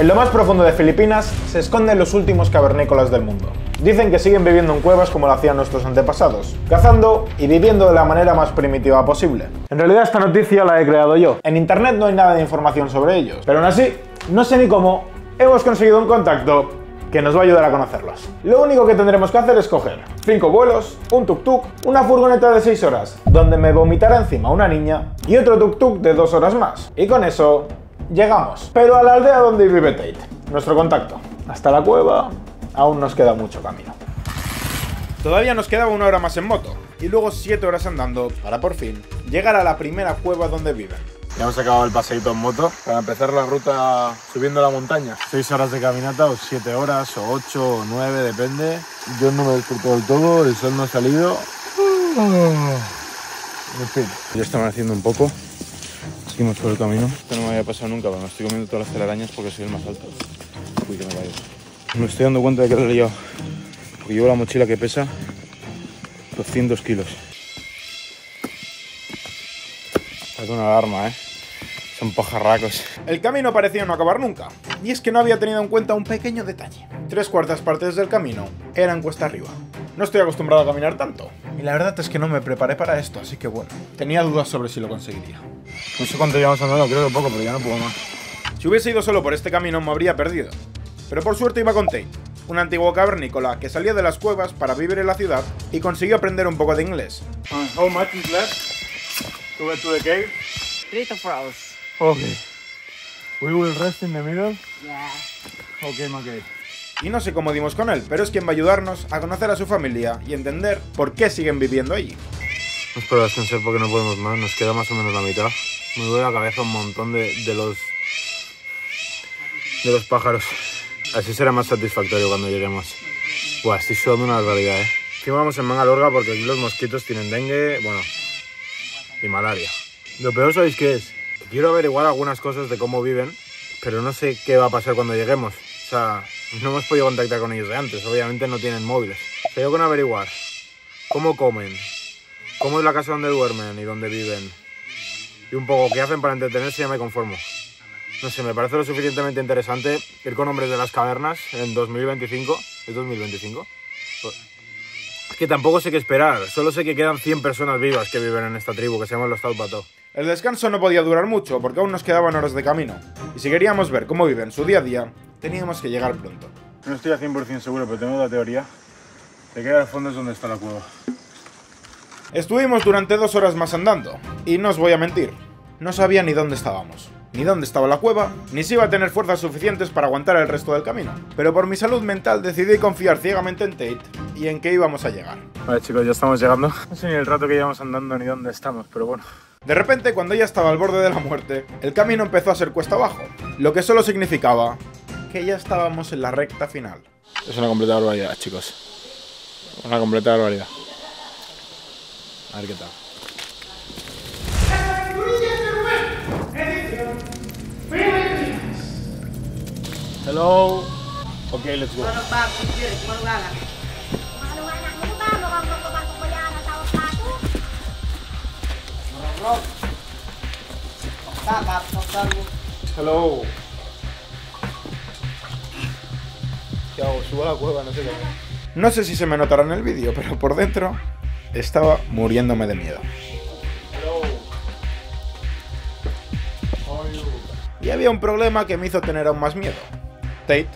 En lo más profundo de Filipinas se esconden los últimos cavernícolas del mundo. Dicen que siguen viviendo en cuevas como lo hacían nuestros antepasados, cazando y viviendo de la manera más primitiva posible. En realidad esta noticia la he creado yo. En internet no hay nada de información sobre ellos, pero aún así, no sé ni cómo, hemos conseguido un contacto que nos va a ayudar a conocerlos. Lo único que tendremos que hacer es coger 5 vuelos, un tuk-tuk, una furgoneta de 6 horas, donde me vomitará encima una niña, y otro tuk-tuk de 2 horas más. Y con eso llegamos, pero a la aldea donde vive Tate, nuestro contacto. Hasta la cueva aún nos queda mucho camino. Todavía nos quedaba 1 hora más en moto, y luego 7 horas andando para por fin llegar a la primera cueva donde viven. Ya hemos acabado el paseíto en moto para empezar la ruta subiendo la montaña. 6 horas de caminata o 7 horas o 8 o 9, depende. Yo no me he despertado del todo, el sol no ha salido. En fin, ya está amaneciendo un poco. Seguimos por el camino. Esto no me había pasado nunca, pero me estoy comiendo todas las telarañas porque soy el más alto. Uy, que me caigo. Me estoy dando cuenta de que lo he liado, porque llevo la mochila que pesa 200 kilos. Es una alarma, Son pajarracos. El camino parecía no acabar nunca, y es que no había tenido en cuenta un pequeño detalle. 3/4 partes del camino eran cuesta arriba. No estoy acostumbrado a caminar tanto, y la verdad es que no me preparé para esto, así que bueno, tenía dudas sobre si lo conseguiría. No sé cuánto llevamos andando, creo que poco, pero ya no puedo más. Si hubiese ido solo por este camino me habría perdido, pero por suerte iba con Tate, un antiguo cavernícola que salía de las cuevas para vivir en la ciudad y consiguió aprender un poco de inglés. How much is left to get to the cave? 3 to 4 hours. Okay. We will rest in the middle. Yeah. Okay, okay. Y no sé cómo dimos con él, pero es quien va a ayudarnos a conocer a su familia y entender por qué siguen viviendo allí. No espero descansar porque no podemos más, nos queda más o menos la mitad. Me duele la cabeza un montón de los pájaros. Así será más satisfactorio cuando lleguemos. Buah, estoy sudando una barbaridad, Encima vamos en manga larga porque aquí los mosquitos tienen dengue, bueno, y malaria. Lo peor, ¿sabéis qué es? Quiero averiguar algunas cosas de cómo viven, pero no sé qué va a pasar cuando lleguemos. O sea, no hemos podido contactar con ellos de antes, obviamente no tienen móviles. Tengo que averiguar cómo comen, cómo es la casa donde duermen y dónde viven, y un poco qué hacen para entretenerse y ya me conformo. No sé, me parece lo suficientemente interesante ir con hombres de las cavernas en 2025. ¿Es 2025? Es que tampoco sé qué esperar, solo sé que quedan 100 personas vivas que viven en esta tribu, que se llaman los Talpato. El descanso no podía durar mucho porque aún nos quedaban horas de camino, y si queríamos ver cómo viven su día a día, teníamos que llegar pronto. No estoy a 100% seguro, pero tengo la teoría de que al fondo es donde está la cueva. Estuvimos durante 2 horas más andando, y no os voy a mentir, no sabía ni dónde estábamos, ni dónde estaba la cueva, ni si iba a tener fuerzas suficientes para aguantar el resto del camino. Pero por mi salud mental decidí confiar ciegamente en Tate y en que íbamos a llegar. Vale, chicos, ya estamos llegando. No sé ni el rato que llevamos andando ni dónde estamos, pero bueno. De repente, cuando ya estaba al borde de la muerte, el camino empezó a ser cuesta abajo, lo que solo significaba que ya estábamos en la recta final. Es una completa barbaridad, chicos. Una completa barbaridad. A ver qué tal. Hello. Okay, let's go. Hello. ¿Qué hago? Subo a la cueva, no sé qué. No sé si se me notará en el vídeo, pero por dentro estaba muriéndome de miedo. Y había un problema que me hizo tener aún más miedo. Tate,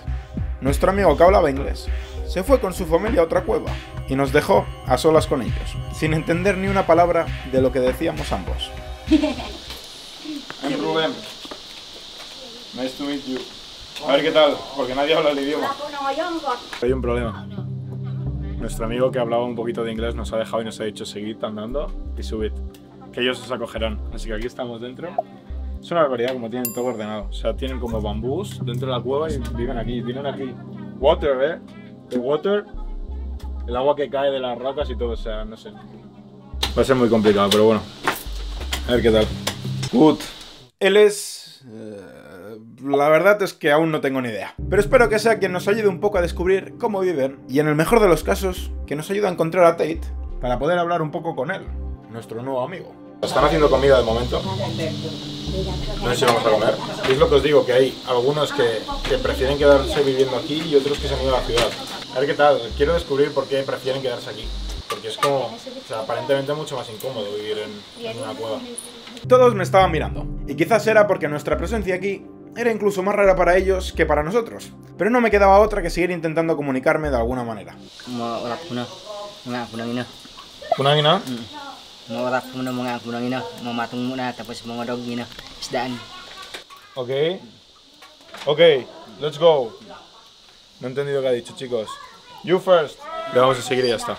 nuestro amigo que hablaba inglés, se fue con su familia a otra cueva y nos dejó a solas con ellos, sin entender ni una palabra de lo que decíamos ambos. I'm Rubén. Nice to meet you. A ver qué tal, porque nadie habla el idioma. Hay un problema. Nuestro amigo que hablaba un poquito de inglés nos ha dejado y nos ha dicho seguid andando y subid, que ellos os acogerán. Así que aquí estamos dentro. Es una barbaridad como tienen todo ordenado. O sea, tienen como bambús dentro de la cueva y viven aquí. Tienen aquí water, el water, el agua que cae de las rocas y todo. O sea, no sé. Va a ser muy complicado, pero bueno. A ver qué tal. Good. Él es... la verdad es que aún no tengo ni idea. Pero espero que sea quien nos ayude un poco a descubrir cómo viven y en el mejor de los casos, que nos ayude a encontrar a Tate para poder hablar un poco con él, nuestro nuevo amigo. Están haciendo comida de momento. No sé si vamos a comer. Y es lo que os digo, que hay algunos que prefieren quedarse viviendo aquí y otros que se han ido a la ciudad. A ver qué tal. Quiero descubrir por qué prefieren quedarse aquí. Porque es como, o sea, aparentemente mucho más incómodo vivir en una cueva. Todos me estaban mirando. Y quizás era porque nuestra presencia aquí era incluso más rara para ellos que para nosotros. Pero no me quedaba otra que seguir intentando comunicarme de alguna manera. ¿Punangina? Ok. Ok, let's go. No he entendido qué ha dicho, chicos. You first. Le vamos a seguir y ya está.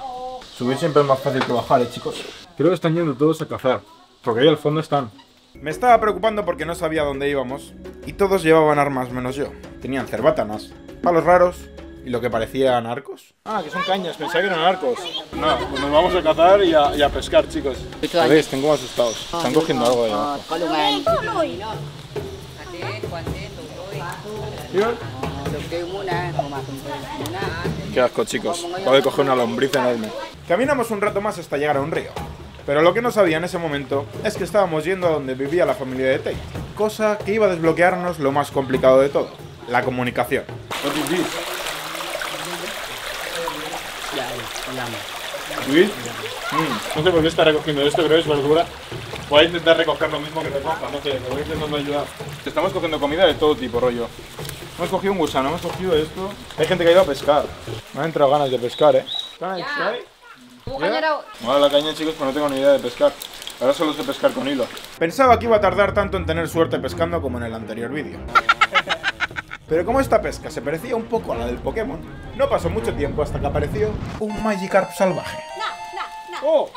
Subir siempre es más fácil que bajar, chicos. Creo que están yendo todos a cazar. Porque ahí al fondo están. Me estaba preocupando porque no sabía dónde íbamos. Y todos llevaban armas menos yo. Tenían cerbátanas, palos raros y lo que parecían arcos. Ah, que son cañas, pensaba que eran arcos. No, pues nos vamos a cazar y a pescar, chicos. ¿Veis? Están como asustados. Están cogiendo algo de abajo. Qué asco, chicos. Acabo de coger una lombriz enorme. Caminamos un rato más hasta llegar a un río. Pero lo que no sabía en ese momento es que estábamos yendo a donde vivía la familia de Tate. Cosa que iba a desbloquearnos lo más complicado de todo. La comunicación. ¿Luis? No sé por qué está recogiendo esto, creo que es verdura. Voy a intentar recoger lo mismo que recoja, no sé, me voy intentando ayudar. Estamos cogiendo comida de todo tipo, rollo. Hemos cogido un gusano, hemos cogido esto. Hay gente que ha ido a pescar. Me han entrado ganas de pescar, ¿eh? Mola la caña, chicos, pero no tengo ni idea de pescar. Ahora solo sé pescar con hilo. Pensaba que iba a tardar tanto en tener suerte pescando como en el anterior vídeo. Pero como esta pesca se parecía un poco a la del Pokémon, no pasó mucho tiempo hasta que apareció un Magikarp salvaje. ¡Oh!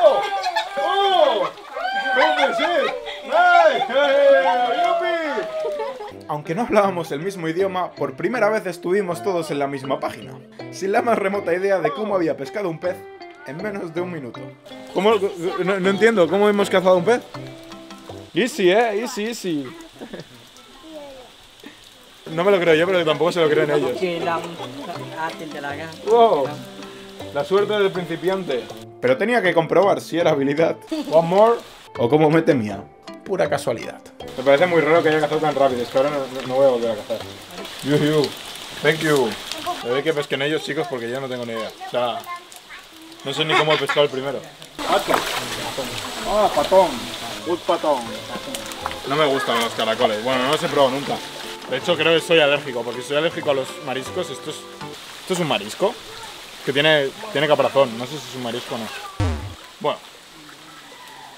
¡Oh! ¡Oh! ¿Cómo es? ¡Ay! ¡Yupi! Aunque no hablábamos el mismo idioma, por primera vez estuvimos todos en la misma página, sin la más remota idea de cómo había pescado un pez en menos de un minuto. ¿Cómo? No entiendo, ¿cómo hemos cazado un pez? Easy, easy, easy. No me lo creo yo, pero tampoco se lo creen ellos. Wow, la suerte del principiante. Pero tenía que comprobar si era habilidad, one more, o como me temía, pura casualidad. Me parece muy raro que haya cazado tan rápido, es que ahora no voy a volver a cazar. Thank you. Me doy que pesquen ellos, chicos, porque yo no tengo ni idea. O sea, no sé ni cómo he pescado el primero. Ah, patón. Un patón. No me gustan los caracoles. Bueno, no los he probado nunca. De hecho, creo que soy alérgico, porque soy alérgico a los mariscos. ¿Esto es un marisco? Que tiene caparazón. No sé si es un marisco o no. Bueno.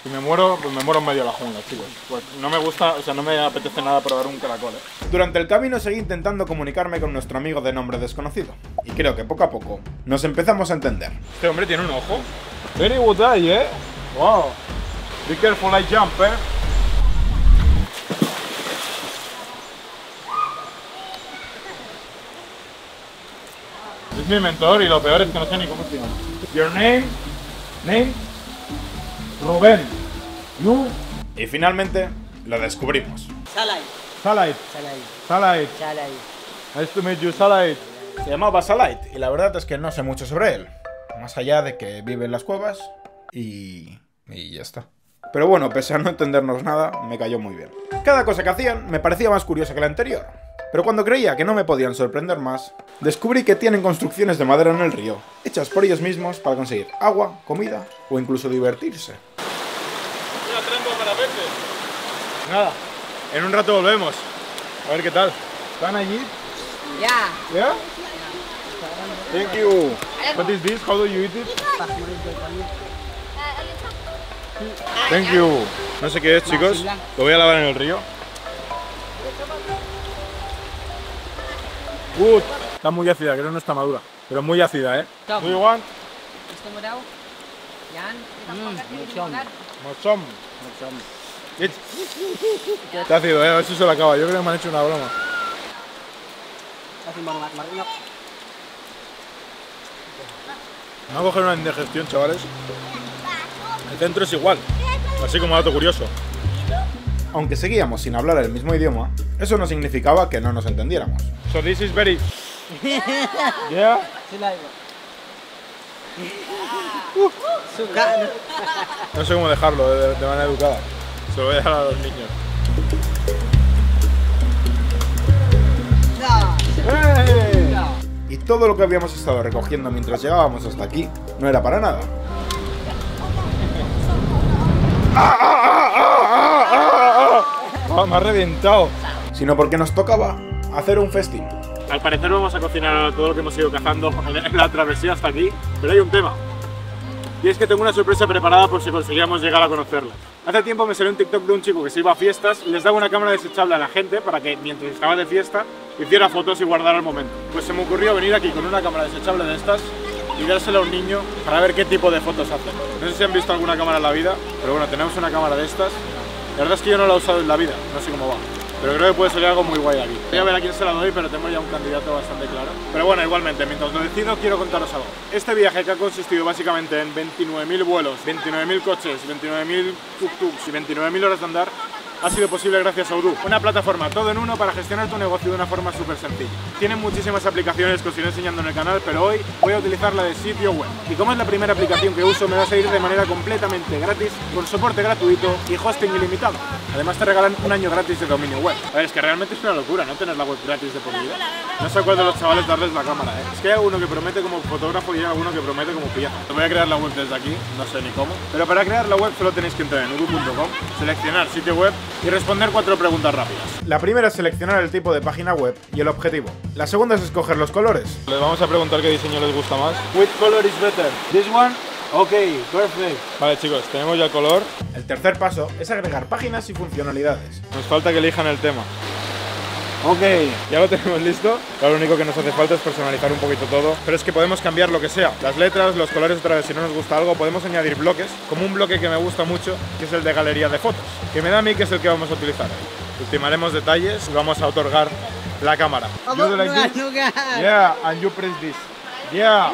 Si me muero, pues me muero en medio de la jungla, chicos. Pues no me gusta, o sea, no me apetece nada probar un caracol, ¿eh? Durante el camino seguí intentando comunicarme con nuestro amigo de nombre desconocido. Y creo que poco a poco nos empezamos a entender. Este hombre tiene un ojo. Very good eye, ¿eh? Wow. Be careful, I jump, ¿eh? Es mi mentor y lo peor es que no sé ni cómo se llama. Your name? Name? Rubén. You. Y finalmente lo descubrimos. Salait. Nice to meet you, Salait. Se llamaba Salait y la verdad es que no sé mucho sobre él. Más allá de que vive en las cuevas y ya está. Pero bueno, pese a no entendernos nada, me cayó muy bien. Cada cosa que hacían me parecía más curiosa que la anterior. Pero cuando creía que no me podían sorprender más, descubrí que tienen construcciones de madera en el río, hechas por ellos mismos para conseguir agua, comida o incluso divertirse. Una trampa para peces. Nada, en un rato volvemos. A ver qué tal. ¿Están allí? Yeah. ¿Yeah? Thank you. What is this? How do you eat it? Thank you. No sé qué es, chicos. Lo voy a lavar en el río. Good. Está muy ácida, creo que no está madura. Pero muy ácida, ¿eh? Do you want? Mochom. Está ácido, ¿eh? A ver si se lo acaba. Yo creo que me han hecho una broma. Me va a coger una indigestión, chavales. El centro es igual. Así como dato curioso. Aunque seguíamos sin hablar el mismo idioma, eso no significaba que no nos entendiéramos. So this is very... Yeah? No sé cómo dejarlo de manera educada. Se lo voy a dejar a los niños. ¡Hey! Y todo lo que habíamos estado recogiendo mientras llegábamos hasta aquí no era para nada. Oh, me ha reventado. Sino porque nos tocaba hacer un festín. Al parecer vamos a cocinar todo lo que hemos ido cazando en la travesía hasta aquí, pero hay un tema. Y es que tengo una sorpresa preparada por si conseguíamos llegar a conocerla. Hace tiempo me salió un TikTok de un chico que se iba a fiestas y les daba una cámara desechable a la gente para que mientras estaba de fiesta hiciera fotos y guardara el momento. Pues se me ocurrió venir aquí con una cámara desechable de estas y dársela a un niño para ver qué tipo de fotos hace. No sé si han visto alguna cámara en la vida, pero bueno, tenemos una cámara de estas. La verdad es que yo no la he usado en la vida, no sé cómo va. Pero creo que puede salir algo muy guay de aquí. Voy a ver a quién se la doy, pero tengo ya un candidato bastante claro. Pero bueno, igualmente, mientras lo decido, quiero contaros algo. Este viaje, que ha consistido básicamente en 29.000 vuelos, 29.000 coches, 29.000 tuk-tuks y 29.000 horas de andar, ha sido posible gracias a Odoo, una plataforma todo en uno para gestionar tu negocio de una forma súper sencilla. Tienen muchísimas aplicaciones que os iré enseñando en el canal, pero hoy voy a utilizar la de sitio web. Y como es la primera aplicación que uso, me va a salir de manera completamente gratis, con soporte gratuito y hosting ilimitado. Además te regalan un año gratis de dominio web. A ver, es que realmente es una locura, ¿no? Tener la web gratis de por vida. No sé cuál de los chavales darles la cámara, ¿eh? Es que hay alguno que promete como fotógrafo y hay alguno que promete como pieza. Voy a crear la web desde aquí, no sé ni cómo. Pero para crear la web solo tenéis que entrar en odoo.com, seleccionar sitio web y responder 4 preguntas rápidas. La primera es seleccionar el tipo de página web y el objetivo. La segunda es escoger los colores. Les vamos a preguntar qué diseño les gusta más. Which color is better? This one? Okay, perfect. Vale chicos, tenemos ya el color. El tercer paso es agregar páginas y funcionalidades. Nos falta que elijan el tema. Ok. Ya lo tenemos listo. Ahora lo único que nos hace falta es personalizar un poquito todo. Pero es que podemos cambiar lo que sea. Las letras, los colores otra vez, si no nos gusta algo, podemos añadir bloques. Como un bloque que me gusta mucho, que es el de galería de fotos. Que me da a mí que es el que vamos a utilizar. Ultimaremos detalles y vamos a otorgar la cámara. You do like this? Yeah, and you press this. Yeah.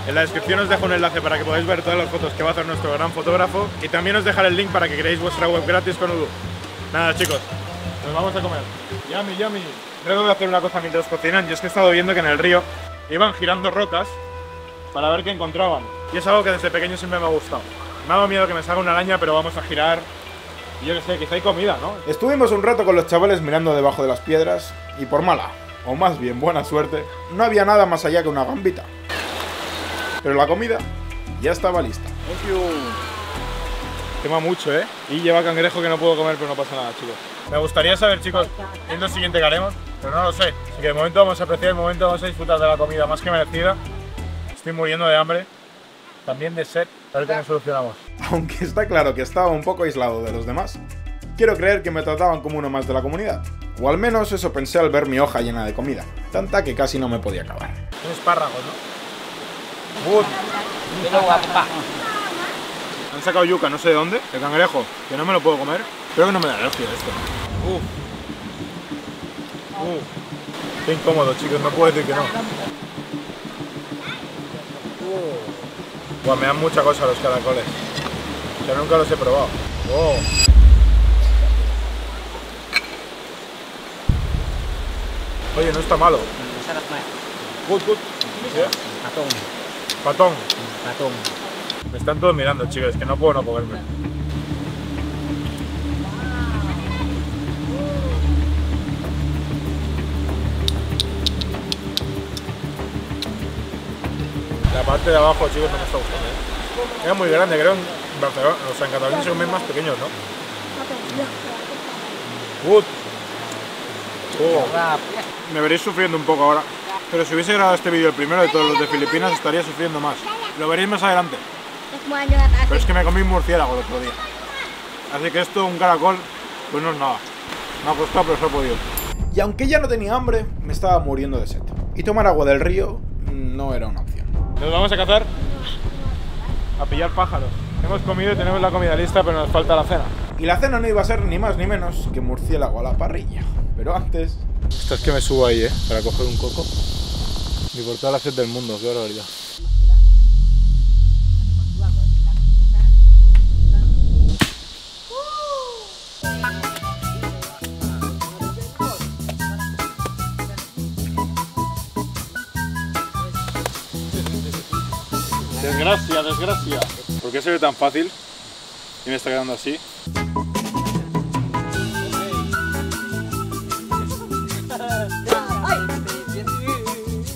En la descripción os dejo un enlace para que podáis ver todas las fotos que va a hacer nuestro gran fotógrafo y también os dejaré el link para que creéis vuestra web gratis con Odoo. Nada chicos, nos vamos a comer. Yummy, yummy. Creo que voy a hacer una cosa mientras cocinan, y es que he estado viendo que en el río iban girando rocas para ver qué encontraban. Y es algo que desde pequeño siempre me ha gustado. Me ha dado miedo que me salga una araña, pero vamos a girar. Y yo qué sé, quizá hay comida, ¿no? Estuvimos un rato con los chavales mirando debajo de las piedras y por mala, o más bien buena suerte, no había nada más allá que una gambita. Pero la comida ya estaba lista. Quema mucho, ¿eh? Y lleva cangrejo que no puedo comer, pero no pasa nada, chicos. Me gustaría saber, chicos, qué es lo siguiente que haremos, pero no lo sé. Así que de momento vamos a apreciar el momento, vamos a disfrutar de la comida más que merecida. Estoy muriendo de hambre, también de sed. A ver cómo solucionamos. Aunque está claro que estaba un poco aislado de los demás, quiero creer que me trataban como uno más de la comunidad. O al menos eso pensé al ver mi hoja llena de comida, tanta que casi no me podía acabar. Son espárragos, ¿no? Han sacado yuca, no sé de dónde, de cangrejo, que no me lo puedo comer. Creo que no me da alergia esto. Qué incómodo, chicos, no puedo decir que no. Buah, me dan mucha cosa los caracoles. Yo nunca los he probado. Oh. Oye, no está malo. Good, good. Yeah. Patón. Me están todos mirando, chicos, es que no puedo no comerme. La parte de abajo, chicos, no me está gustando, ¿eh? Es muy grande, creo, en Barcelona. O sea, en Cataluña se comen más pequeños, ¿no? Good. Me veréis sufriendo un poco ahora. Pero si hubiese grabado este vídeo el primero de todos los de Filipinas, estaría sufriendo más. Lo veréis más adelante. Pero es que me comí un murciélago el otro día. Así que esto, un caracol, pues no es nada. Me ha costado, pero se ha podido. Y aunque ya no tenía hambre, me estaba muriendo de sed. Y tomar agua del río no era una opción. Nos vamos a cazar, a pillar pájaros. Hemos comido y tenemos la comida lista, pero nos falta la cena. Y la cena no iba a ser ni más ni menos que murciélago a la parrilla. Pero antes... Esto es que me subo ahí, para coger un coco. Ni por toda la sed del mundo, qué barbaridad. desgracia. ¿Por qué se ve tan fácil? Y me está quedando así.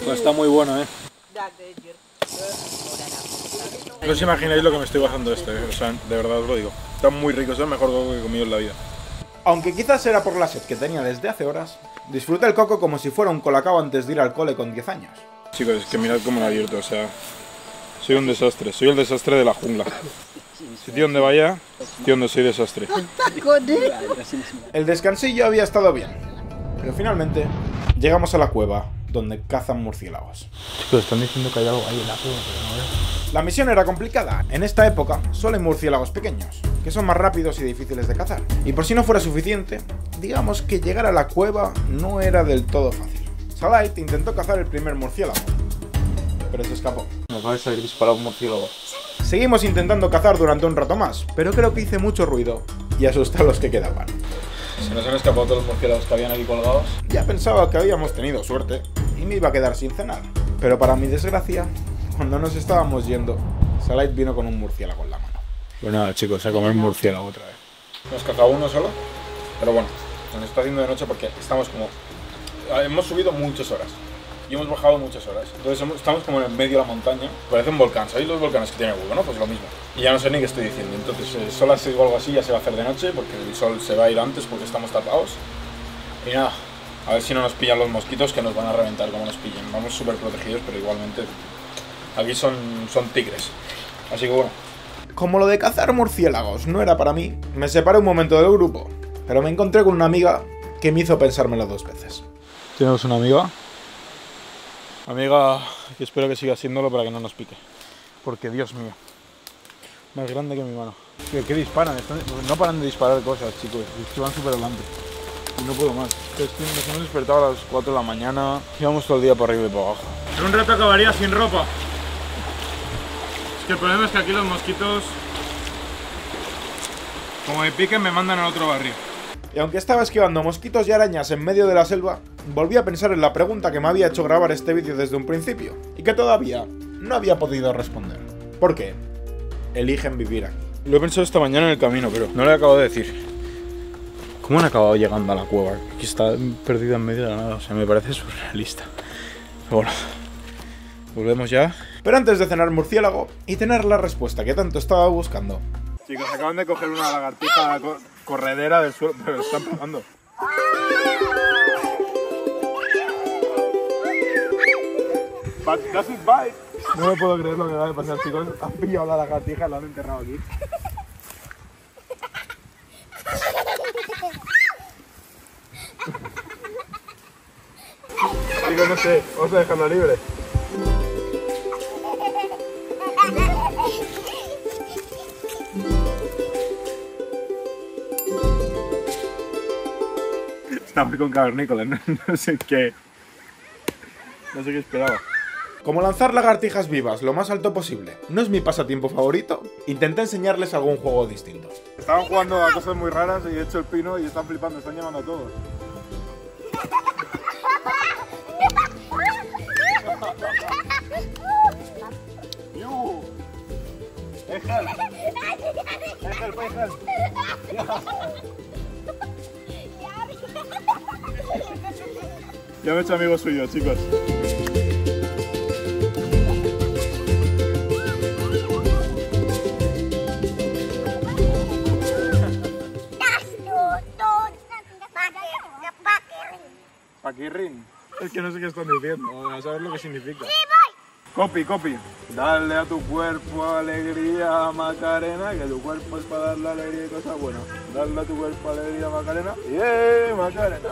Pues está muy bueno, No os imagináis lo que me estoy bajando este, o sea, de verdad os lo digo. Está muy rico, es el mejor coco que he comido en la vida. Aunque quizás era por la sed que tenía desde hace horas, disfruté el coco como si fuera un colacao antes de ir al cole con 10 años. Chicos, es que mirad cómo lo he abierto, o sea... Soy un desastre, soy el desastre de la jungla. Sitio donde vaya, sitio donde soy desastre. El descansillo había estado bien, pero finalmente llegamos a la cueva donde cazan murciélagos. Chicos, están diciendo que hay algo ahí en la cueva, pero no veo. La misión era complicada. En esta época solo hay murciélagos pequeños, que son más rápidos y difíciles de cazar. Y por si no fuera suficiente, digamos que llegar a la cueva no era del todo fácil. Salait intentó cazar el primer murciélago, pero se escapó. Me acaba de salir disparado un murciélago. Seguimos intentando cazar durante un rato más, pero creo que hice mucho ruido y asusté a los que quedaban. Se nos han escapado todos los murciélagos que habían aquí colgados. Ya pensaba que habíamos tenido suerte y me iba a quedar sin cenar. Pero para mi desgracia, cuando nos estábamos yendo, Salait vino con un murciélago en la mano. Pues nada, chicos, a comer murciélago otra vez. Nos cazado uno solo, pero bueno, nos está haciendo de noche porque estamos como... Hemos subido muchas horas y hemos bajado muchas horas. Entonces estamos como en el medio de la montaña. Parece un volcán, ¿sabéis los volcanes que tienen huevo, no? Pues lo mismo. Y ya no sé ni qué estoy diciendo. Entonces, son las 6 o algo así, ya se va a hacer de noche porque el sol se va a ir antes porque estamos tapados. Y nada, a ver si no nos pillan los mosquitos que nos van a reventar como nos pillen. Vamos súper protegidos, pero igualmente aquí son tigres. Así que bueno. Como lo de cazar murciélagos no era para mí, me separé un momento del grupo, pero me encontré con una amiga que me hizo pensármelo 2 veces. Tenemos una amiga. Amiga que espero que siga siéndolo para que no nos pique. Porque, Dios mío, más grande que mi mano. ¿Qué disparan? No paran de disparar cosas, chicos. Es que van súper adelante. Y no puedo más. Es que nos hemos despertado a las 4 de la mañana. Llevamos todo el día para arriba y para abajo. En un rato acabaría sin ropa. Es que el problema es que aquí los mosquitos, como me piquen, me mandan a otro barrio. Y aunque estaba esquivando mosquitos y arañas en medio de la selva, volví a pensar en la pregunta que me había hecho grabar este vídeo desde un principio, y que todavía no había podido responder. ¿Por qué eligen vivir aquí? Lo he pensado esta mañana en el camino, pero no le acabo de decir. ¿Cómo han acabado llegando a la cueva? Que está perdida en medio de la nada, o sea, me parece surrealista. Pero bueno, volvemos ya. Pero antes de cenar murciélago y tener la respuesta que tanto estaba buscando. Chicos, acaban de coger una lagartija corredera del suelo, pero están pasando. But does it bite? No me puedo creer lo que acaba de pasar, chicos. Han pillado la lagartija y la han enterrado aquí. Chicos, no sé, vamos a dejarla libre. Estamos con cavernícolas, no sé qué. No sé qué esperaba. Como lanzar lagartijas vivas lo más alto posible no es mi pasatiempo favorito, intenté enseñarles algún juego distinto. Estaban jugando a cosas muy raras y he hecho el pino y están flipando, están llamando a todos. Ya me he hecho amigo suyo, chicos. Paquirrin. Es que no sé qué están diciendo, a saber lo que significa. Copy, copy. Dale a tu cuerpo alegría, Macarena, que tu cuerpo es para darle alegría y cosas buenas. Dale a tu cuerpo alegría, Macarena. ¡Yeah, Macarena!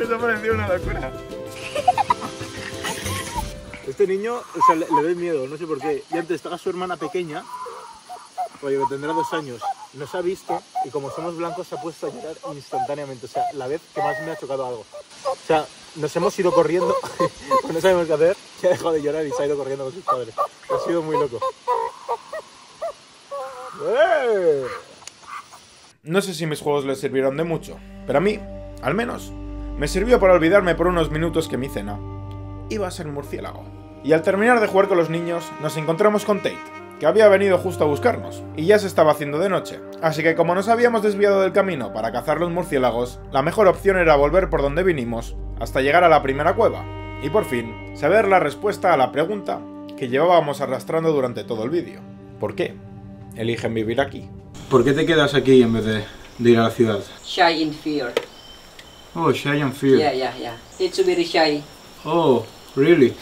Me ha parecido una locura. Este niño, o sea, le doy miedo, no sé por qué. Y antes estaba su hermana pequeña, oye, que tendrá 2 años, nos ha visto y como somos blancos se ha puesto a llorar instantáneamente. O sea, la vez que más me ha chocado algo. O sea, nos hemos ido corriendo, no sabemos qué hacer, se ha dejado de llorar y se ha ido corriendo con sus padres. Ha sido muy loco. No sé si mis juegos les sirvieron de mucho, pero a mí Al menos, me sirvió para olvidarme por unos minutos que mi cena iba a ser murciélago. Y al terminar de jugar con los niños, nos encontramos con Tate, que había venido justo a buscarnos, y ya se estaba haciendo de noche. Así que como nos habíamos desviado del camino para cazar los murciélagos, la mejor opción era volver por donde vinimos hasta llegar a la primera cueva, y por fin saber la respuesta a la pregunta que llevábamos arrastrando durante todo el vídeo. ¿Por qué eligen vivir aquí? ¿Por qué te quedas aquí en vez de ir a la ciudad? Shy in fear. Oh, shy and fear. Yeah. It's very shy. Oh, really?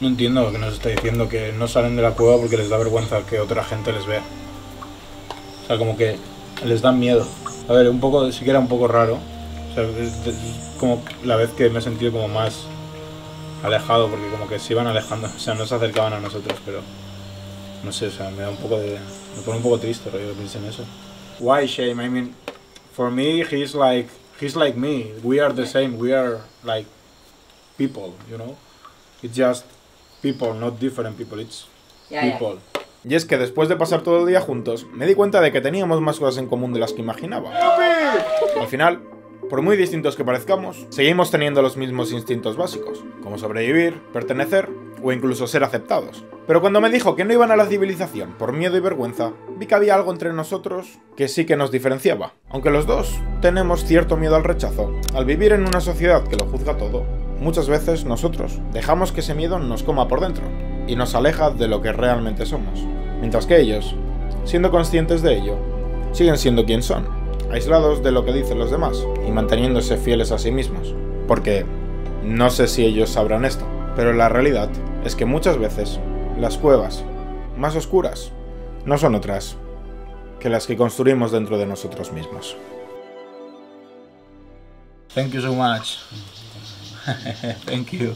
No entiendo lo que nos está diciendo, que no salen de la cueva porque les da vergüenza que otra gente les vea. O sea, como que les da miedo. A ver, sí que era un poco raro. O sea, es como la vez que me he sentido como más alejado, porque como que se iban alejando. O sea, no se acercaban a nosotros, pero no sé, o sea, me pone un poco triste, rollo, que piensen eso. Why shame? I mean, for me, he's like me. We are the same. We are like people, you know? It's just people, not different people. It's people. Y es que después de pasar todo el día juntos, me di cuenta de que teníamos más cosas en común de las que imaginaba. Al final, por muy distintos que parezcamos, seguimos teniendo los mismos instintos básicos, como sobrevivir, pertenecer o incluso ser aceptados. Pero cuando me dijo que no iban a la civilización por miedo y vergüenza, vi que había algo entre nosotros que sí que nos diferenciaba. Aunque los dos tenemos cierto miedo al rechazo, al vivir en una sociedad que lo juzga todo, muchas veces nosotros dejamos que ese miedo nos coma por dentro y nos aleja de lo que realmente somos. Mientras que ellos, siendo conscientes de ello, siguen siendo quien son, aislados de lo que dicen los demás y manteniéndose fieles a sí mismos. Porque no sé si ellos sabrán esto, pero la realidad es que muchas veces las cuevas más oscuras no son otras que las que construimos dentro de nosotros mismos. Thank you so much. Thank you.